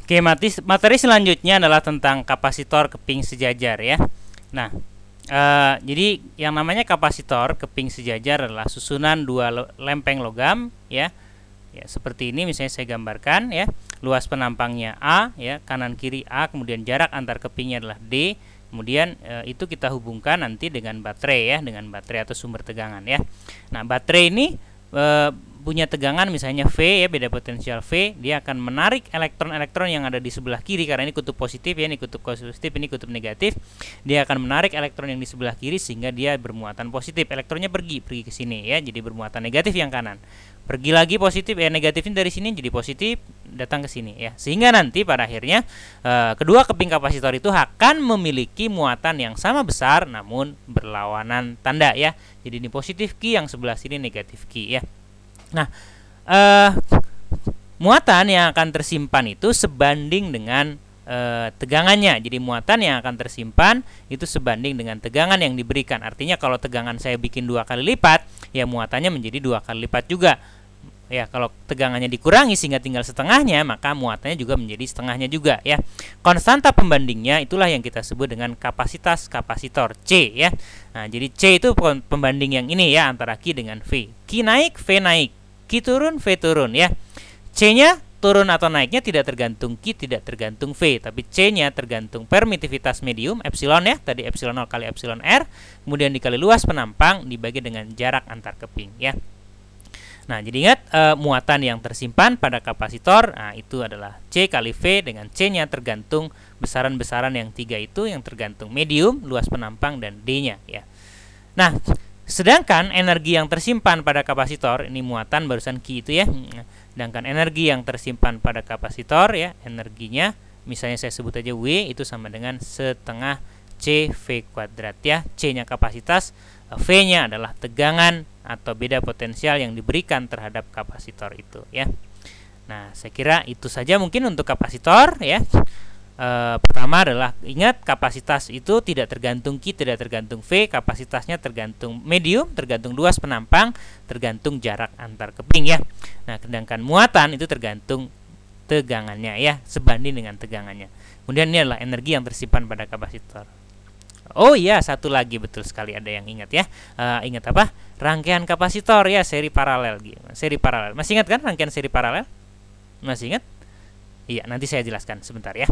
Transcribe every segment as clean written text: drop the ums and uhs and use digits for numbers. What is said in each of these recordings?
Oke, materi selanjutnya adalah tentang kapasitor keping sejajar ya. Nah, jadi yang namanya kapasitor keping sejajar adalah susunan dua lempeng logam ya. Ya, seperti ini misalnya saya gambarkan ya. Luas penampangnya A ya, kanan kiri A, kemudian jarak antar kepingnya adalah D. Kemudian itu kita hubungkan nanti dengan baterai ya, dengan baterai atau sumber tegangan ya. Nah, baterai ini punya tegangan misalnya V ya, beda potensial V, dia akan menarik elektron-elektron yang ada di sebelah kiri karena ini kutub positif ya, ini kutub positif, ini kutub negatif. Dia akan menarik elektron yang di sebelah kiri sehingga dia bermuatan positif. Elektronnya pergi ke sini ya, jadi bermuatan negatif yang kanan. Pergi lagi positif ya, negatifnya dari sini jadi positif, datang ke sini ya. Sehingga nanti pada akhirnya kedua keping kapasitor itu akan memiliki muatan yang sama besar namun berlawanan tanda ya. Jadi ini positif Q, yang sebelah sini negatif Q ya. Nah, muatan yang akan tersimpan itu sebanding dengan tegangannya. Jadi muatan yang akan tersimpan itu sebanding dengan tegangan yang diberikan. Artinya kalau tegangan saya bikin 2 kali lipat, ya muatannya menjadi 2 kali lipat juga. Ya, kalau tegangannya dikurangi sehingga tinggal setengahnya, maka muatannya juga menjadi setengahnya juga ya. Konstanta pembandingnya itulah yang kita sebut dengan kapasitas kapasitor C ya. Nah, jadi C itu pembanding yang ini ya, antara Q dengan V. Q naik, V naik. Q turun, V turun ya. C-nya turun atau naiknya tidak tergantung Q, tidak tergantung V, tapi C-nya tergantung permitivitas medium epsilon ya, tadi epsilon 0 kali epsilon R, kemudian dikali luas penampang dibagi dengan jarak antar keping ya. Nah, jadi ingat muatan yang tersimpan pada kapasitor, nah itu adalah C kali V, dengan C-nya tergantung besaran-besaran yang 3 itu, yang tergantung medium, luas penampang, dan D-nya ya. Nah, sedangkan energi yang tersimpan pada kapasitor, ini muatan barusan Q itu ya. Sedangkan energi yang tersimpan pada kapasitor ya, energinya misalnya saya sebut aja W, itu sama dengan setengah CV kuadrat ya. C-nya kapasitas, V-nya adalah tegangan atau beda potensial yang diberikan terhadap kapasitor itu ya. Nah, saya kira itu saja mungkin untuk kapasitor ya. Pertama adalah ingat kapasitas itu tidak tergantung Q, tidak tergantung V, kapasitasnya tergantung medium, tergantung luas penampang, tergantung jarak antar keping ya. Nah, sedangkan muatan itu tergantung tegangannya ya, sebanding dengan tegangannya. Kemudian ini adalah energi yang tersimpan pada kapasitor. Oh iya, satu lagi betul sekali, ada yang ingat ya. Ingat apa? Rangkaian kapasitor ya, seri paralel gitu. Seri paralel. Masih ingat kan rangkaian seri paralel? Masih ingat? Iya, nanti saya jelaskan sebentar ya.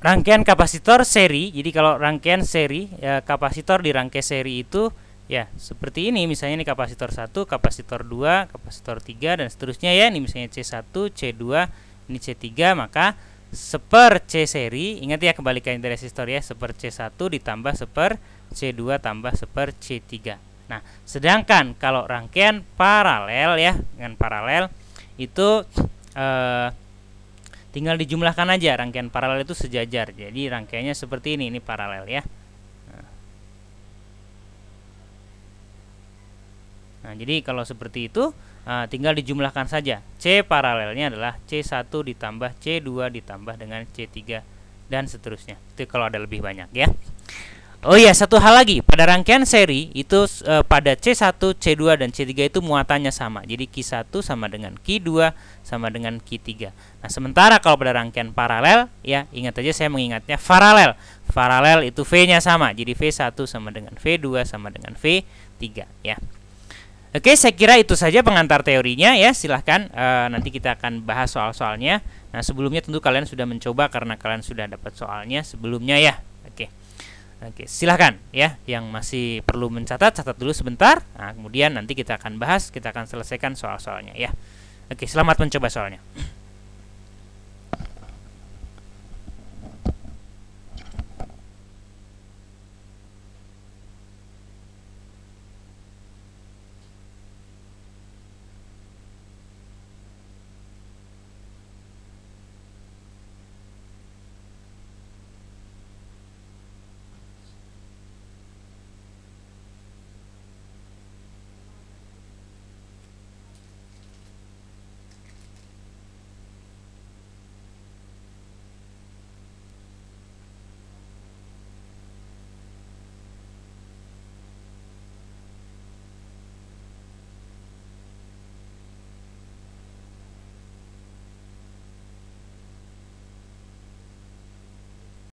Rangkaian kapasitor seri. Jadi kalau rangkaian seri ya, kapasitor di rangkai seri itu ya seperti ini. Misalnya ini kapasitor 1, kapasitor 2, kapasitor 3 dan seterusnya ya. Ini misalnya C1, C2, ini C3, maka seper C seri, ingat ya kebalikan dari resistor ya, seper C1 ditambah seper C2 tambah seper C3. Nah, sedangkan kalau rangkaian paralel ya, dengan paralel itu tinggal dijumlahkan aja. Rangkaian paralel itu sejajar, jadi rangkaiannya seperti ini paralel ya. Nah, jadi kalau seperti itu tinggal dijumlahkan saja. C paralelnya adalah C1 ditambah C2 ditambah dengan C3 dan seterusnya. Itu kalau ada lebih banyak ya. Oh iya, satu hal lagi, pada rangkaian seri itu pada C1, C2 dan C3 itu muatannya sama. Jadi Q1 sama dengan Q2 sama dengan Q3. Nah, sementara kalau pada rangkaian paralel ya, ingat aja saya mengingatnya paralel. Paralel itu V-nya sama. Jadi V1 sama dengan V2 sama dengan V3 ya. Oke, saya kira itu saja pengantar teorinya ya. Silahkan nanti kita akan bahas soal-soalnya. Nah, sebelumnya tentu kalian sudah mencoba karena kalian sudah dapat soalnya sebelumnya ya. Oke, silahkan ya. Yang masih perlu mencatat, catat dulu sebentar. Nah, kemudian nanti kita akan bahas, kita akan selesaikan soal-soalnya ya. Oke, selamat mencoba soalnya.